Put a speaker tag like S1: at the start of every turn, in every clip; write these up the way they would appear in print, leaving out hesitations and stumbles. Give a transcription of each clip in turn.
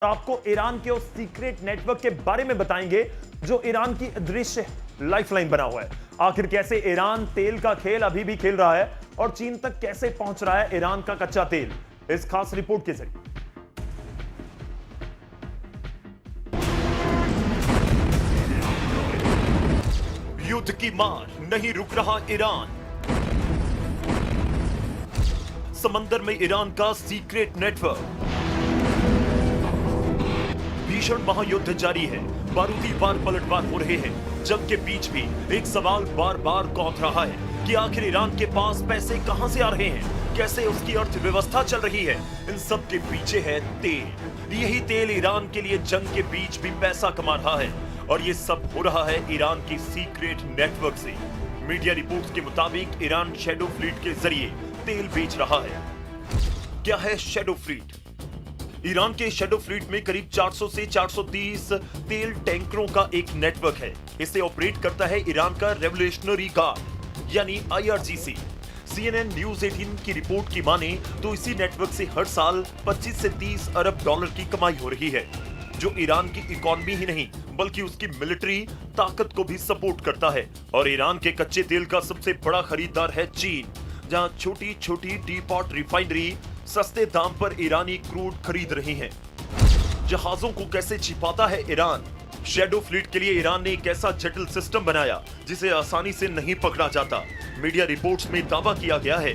S1: आपको ईरान के उस सीक्रेट नेटवर्क के बारे में बताएंगे जो ईरान की अदृश्य लाइफलाइन बना हुआ है। आखिर कैसे ईरान तेल का खेल अभी भी खेल रहा है और चीन तक कैसे पहुंच रहा है ईरान का कच्चा तेल, इस खास रिपोर्ट के जरिए।
S2: युद्ध की मार नहीं रुक रहा ईरान। समंदर में ईरान का सीक्रेट नेटवर्क। भीषण महायुद्ध जारी है, बारूदी वार पलटवार हो रहे हैं। जंग के बीच भी एक सवाल बार बार कौंध रहा है कि आखिर ईरान के पास पैसे कहां से आ रहे हैं, कैसे उसकी अर्थव्यवस्था चल रही है। इन सब के पीछे है तेल। यही तेल ईरान के लिए जंग के बीच भी पैसा कमा रहा है और ये सब हो रहा है ईरान की सीक्रेट नेटवर्क से। मीडिया रिपोर्ट्स के मुताबिक ईरान शैडो फ्लीट के जरिए तेल बेच रहा है। क्या है शैडो फ्लीट? ईरान के शैडो फ्लीट में करीब 400 से 430 तेल टैंकरों का एक नेटवर्क है। इसे ऑपरेट करता है ईरान का रेवोल्यूशनरी गार्ड यानी आईआरजीसी। CNN न्यूज 18 की रिपोर्ट की माने तो इसी नेटवर्क से हर साल 25 से 30 अरब डॉलर की कमाई हो रही है, जो ईरान की इकोनॉमी ही नहीं बल्कि उसकी मिलिट्री ताकत को भी सपोर्ट करता है। और ईरान के कच्चे तेल का सबसे बड़ा खरीदार है चीन, जहां छोटी छोटी टीपॉट रिफाइनरी सस्ते दाम पर ईरानी क्रूड खरीद रही हैं। जहाजों को कैसे छिपाता है ईरान? शैडो फ्लीट के लिए ईरान ने एक ऐसा जटिल सिस्टम बनाया जिसे आसानी से नहीं पकड़ा जाता। मीडिया रिपोर्ट्स में दावा किया गया है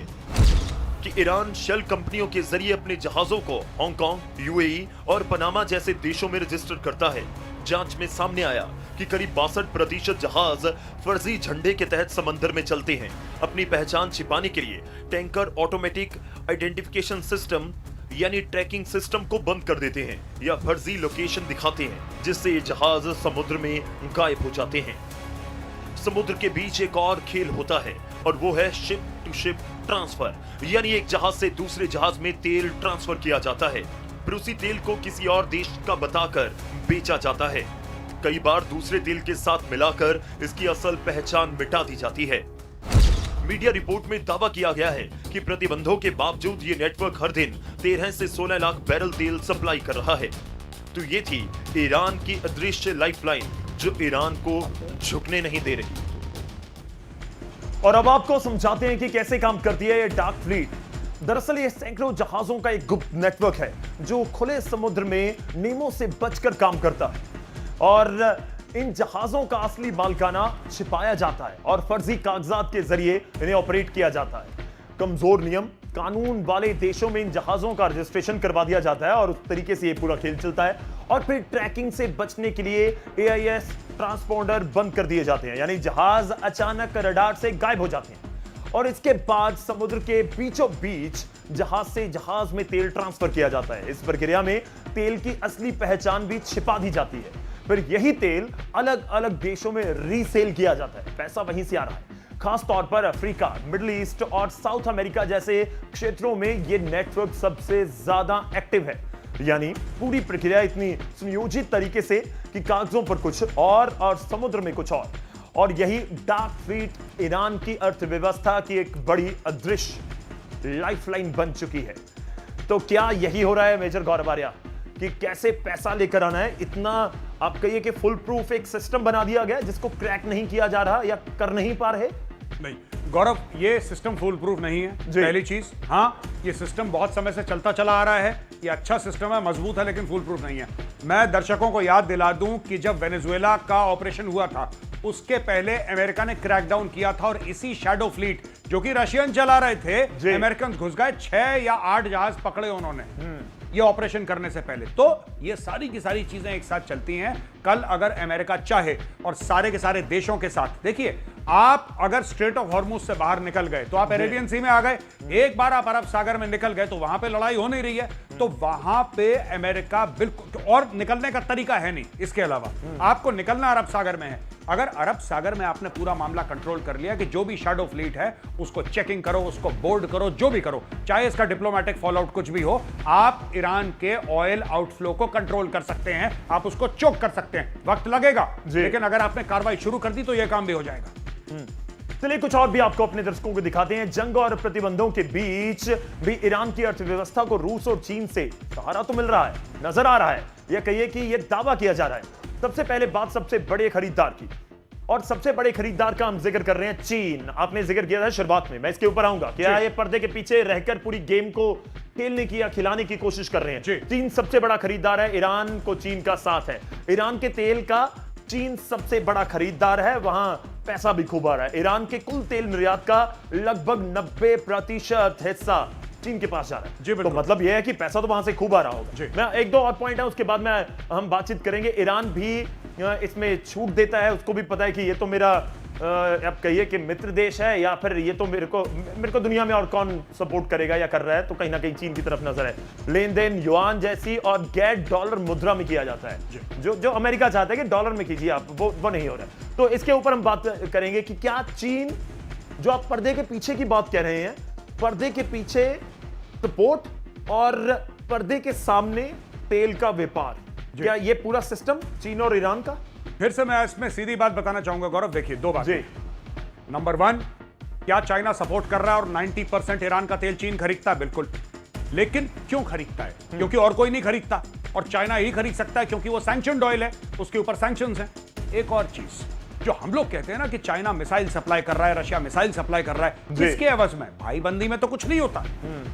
S2: कि ईरान शेल कंपनियों के जरिए अपने जहाजों को हांगकांग, यूएई और पनामा जैसे देशों में रजिस्टर करता है। जांच में सामने आया कि करीब 62% जहाज फर्जी झंडे के तहत समंदर में चलते हैं। अपनी पहचान छिपाने के लिए टैंकर ऑटोमेटिक आइडेंटिफिकेशन सिस्टम यानी ट्रैकिंग सिस्टम को बंद कर देते हैं या फर्जी लोकेशन दिखाते हैं, जिससे ये जहाज समुद्र में गायब हो जाते हैं। समुद्र के बीच एक और खेल होता है और वो है शिप टू शिप ट्रांसफर, यानी एक जहाज से दूसरे जहाज में तेल ट्रांसफर किया जाता है, फिर उसी तेल को किसी और देश का बताकर बेचा जाता है। कई बार दूसरे तेल के साथ मिलाकर इसकी असल पहचान मिटा दी जाती है। मीडिया रिपोर्ट में दावा किया गया है कि प्रतिबंधों के बावजूद ये नेटवर्क हर दिन 13 से 16 लाख बैरल तेल सप्लाई कर रहा है। तो ये थी ईरान की अदृश्य लाइफलाइन जो ईरान को झुकने नहीं दे रही।
S1: और अब आपको समझाते हैं कि कैसे काम करती है ये डार्क फ्लीट। दरअसल ये सैकड़ों जहाजों का एक गुप्त नेटवर्क है जो खुले समुद्र में नियमों से बचकर काम करता है और इन जहाजों का असली मालिकाना छिपाया जाता है और फर्जी कागजात के जरिए इन्हें ऑपरेट किया जाता है। कमजोर नियम कानून वाले देशों में इन जहाजों का रजिस्ट्रेशन करवा दिया जाता है और उस तरीके से ये पूरा खेल चलता है। और फिर ट्रैकिंग से बचने के लिए AIS ट्रांसपोंडर बंद कर दिए जाते हैं, यानी जहाज अचानक रडार से गायब हो जाते हैं और इसके बाद समुद्र के बीचों बीच जहाज से जहाज में तेल ट्रांसफर किया जाता है। इस प्रक्रिया में तेल की असली पहचान भी छिपा दी जाती है। फिर यही तेल अलग अलग देशों में रीसेल किया जाता है। पैसा वहीं से आ रहा है। खास तौर पर अफ्रीका, मिडिल ईस्ट और साउथ अमेरिका जैसे क्षेत्रों में यह नेटवर्क सबसे ज्यादा एक्टिव है। यानी पूरी प्रक्रिया इतनी सुनियोजित तरीके से कि कागजों पर कुछ और समुद्र में कुछ और यही डार्क फ्लीट ईरान की अर्थव्यवस्था की एक बड़ी अदृश्य लाइफलाइन बन चुकी है। तो क्या यही हो रहा है मेजर गौरव आर्या कि कैसे पैसा लेकर आना है? इतना आप कहिए कि फुल प्रूफ एक सिस्टम बना दिया गया जिसको क्रैक नहीं किया जा रहा या कर नहीं पा रहे?
S3: नहीं गौरव, ये सिस्टम फुल प्रूफ नहीं है पहली चीज। हाँ, ये सिस्टम बहुत समय से चलता चला आ रहा है, ये अच्छा सिस्टम है, मजबूत है, लेकिन फुल प्रूफ नहीं है। मैं दर्शकों को याद दिला दूं कि जब वेनेजुएला का ऑपरेशन हुआ था उसके पहले अमेरिका ने क्रैकडाउन किया था और इसी शैडो फ्लीट जो कि रशियन चला रहे थे, अमेरिकन घुस गए, 6 या 8 जहाज पकड़े उन्होंने ये ऑपरेशन करने से पहले। तो ये सारी की सारी चीजें एक साथ चलती हैं। कल अगर अमेरिका चाहे और सारे के सारे देशों के साथ, देखिए आप अगर स्ट्रेट ऑफ हॉर्मुज से बाहर निकल गए तो आप अरेबियन सी में आ गए, एक बार आप अरब सागर में निकल गए तो वहां पे लड़ाई हो नहीं रही है, तो वहां पे अमेरिका बिल्कुल, और निकलने का तरीका है नहीं इसके अलावा। आपको निकलना अरब सागर में है। अगर अरब सागर में आपने पूरा मामला कंट्रोल कर लिया कि जो भी शैडो फ्लीट है उसको चेकिंग करो, उसको बोर्ड करो, जो भी करो, चाहे इसका डिप्लोमेटिक फॉलोआउट कुछ भी हो, आप ईरान के ऑयल आउटफ्लो को कंट्रोल कर सकते हैं, आप उसको चोक कर सकते हैं। वक्त लगेगा, लेकिन अगर आपने कार्रवाई शुरू कर दी तो यह काम भी हो जाएगा।
S1: चलिए कुछ और भी आपको अपने दर्शकों को दिखाते हैं। जंग और प्रतिबंधों के बीच भी ईरान की अर्थव्यवस्था को रूस और चीन से सहारा तो मिल रहा है, नजर आ रहा है। या कहिए कि यह दावा किया जा रहा है। सबसे पहले बात सबसे बड़े खरीदार की, और सबसे बड़े खरीदार का हम जिक्र कर रहे हैं चीन। आपने जिक्र किया था शुरुआत में, मैं इसके ऊपर आऊंगा। क्या ये पर्दे के पीछे रहकर पूरी गेम को खेलने की या खिलाने की कोशिश कर रहे हैं? चीन सबसे बड़ा खरीदार है, ईरान को चीन का साथ है। ईरान के तेल का चीन सबसे बड़ा खरीदार है, वहां पैसा भी खूब आ रहा है। ईरान के कुल तेल निर्यात का लगभग 90% हिस्सा चीन के पास जा रहा है। तो मतलब यह है कि पैसा तो वहां से खूब आ रहा होगा। मैं एक दो और पॉइंट है, उसके बाद हम बातचीत करेंगे। ईरान भी इसमें छूट देता है, उसको भी पता है कि ये तो मेरा आप कहिए कि मित्र देश है, या फिर ये तो मेरे को दुनिया में और कौन सपोर्ट करेगा या कर रहा है, तो कहीं ना कहीं चीन की तरफ नजर है। लेन देन युआन जैसी और गैर डॉलर मुद्रा में किया जाता है, जो अमेरिका चाहता है कि डॉलर में कीजिए आप, वो नहीं हो रहा है। तो इसके ऊपर हम बात करेंगे कि क्या चीन, जो आप पर्दे के पीछे की बात कह रहे हैं, पर्दे के पीछे सपोर्ट और पर्दे के सामने तेल का व्यापार, क्या ये पूरा सिस्टम चीन और ईरान का?
S3: फिर से मैं इसमें सीधी बात बताना चाहूंगा गौरव। देखिए, दो बात। नंबर 1, क्या चाइना सपोर्ट कर रहा है और 90% ईरान का तेल चीन खरीदता है? बिल्कुल। लेकिन क्यों खरीदता है? क्योंकि और कोई नहीं खरीदता, और चाइना ही खरीद सकता है क्योंकि वो सैंक्शन्ड ऑयल है, उसके ऊपर सैंक्शंस हैं। एक और चीज, जो हम लोग कहते हैं ना कि चाइना मिसाइल सप्लाई कर रहा है, रशिया मिसाइल सप्लाई कर रहा है, जिसके एवज में भाईबंदी में तो कुछ नहीं होता,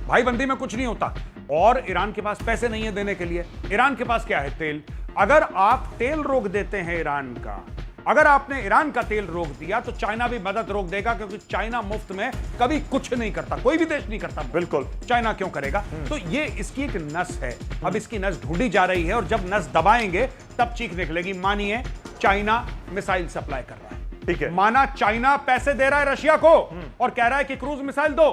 S3: भाईबंदी में कुछ नहीं होता, और ईरान के पास पैसे नहीं है देने के लिए। ईरान के पास क्या है? तेल। अगर आप तेल रोक देते हैं ईरान का, अगर आपने ईरान का तेल रोक दिया, तो चाइना भी मदद रोक देगा, क्योंकि चाइना मुफ्त में कभी कुछ नहीं करता, कोई भी देश नहीं करता।
S1: बिल्कुल।
S3: चाइना क्यों करेगा? तो ये इसकी एक नस है, अब इसकी नस ढूंढी जा रही है, और जब नस दबाएंगे तब चीख निकलेगी। मानिए चाइना मिसाइल सप्लाई कर रहा है,
S1: ठीक है,
S3: माना चाइना पैसे दे रहा है रशिया को और कह रहा है कि क्रूज मिसाइल दो,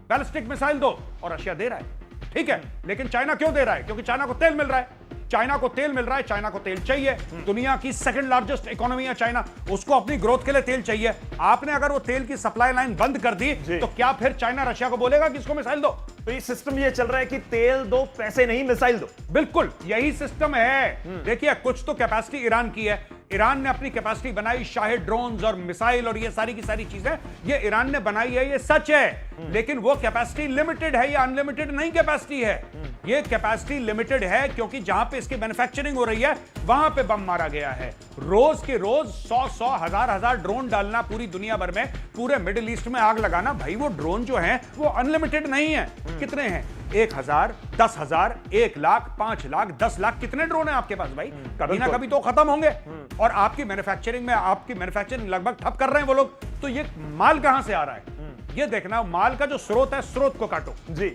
S3: बैलिस्टिक मिसाइल दो, और रशिया दे रहा है, ठीक है। लेकिन चाइना क्यों दे रहा है? क्योंकि चाइना को तेल मिल रहा है, चाइना को तेल मिल रहा है, चाइना को तेल चाहिए। दुनिया की सेकंड लार्जेस्ट इकोनॉमी है चाइना, उसको अपनी ग्रोथ के लिए तेल चाहिए। आपने अगर वो तेल की सप्लाई लाइन बंद कर दी, तो क्या फिर चाइना रशिया को बोलेगा कि इसको मिसाइल दो?
S1: तो ये सिस्टम ये चल रहा है कि तेल दो, पैसे नहीं, मिसाइल दो।
S3: बिल्कुल यही सिस्टम है। देखिए, कुछ तो कैपेसिटी ईरान की है, ईरान ने अपनी कैपेसिटी बनाई, शायद ड्रोन्स और मिसाइल और ये सारी की सारी चीजें ये ईरान ने बनाई है, ये सच है। लेकिन वो कैपेसिटी लिमिटेड है, ये अनलिमिटेड नहीं कैपेसिटी है। ये कैपेसिटी लिमिटेड है क्योंकि जहां पे इसकी मैन्युफैक्चरिंग हो रही है वहां पे बम मारा गया है। रोज के रोज 100 हजार ड्रोन डालना पूरी दुनिया भर में, पूरे मिडिल ईस्ट में आग लगाना, भाई वो ड्रोन जो है वो अनलिमिटेड नहीं है। कितने हैं? 1000, 10,000, 1 लाख, 5 लाख, 10 लाख, कितने ड्रोन है आपके पास भाई? कभी ना कभी तो खत्म होंगे, और आपकी मैन्युफैक्चरिंग लगभग ठप कर रहे हैं वो लोग। तो ये माल कहां से आ रहा है? ये देखना, माल का जो स्रोत है, स्रोत को काटो।
S1: जी।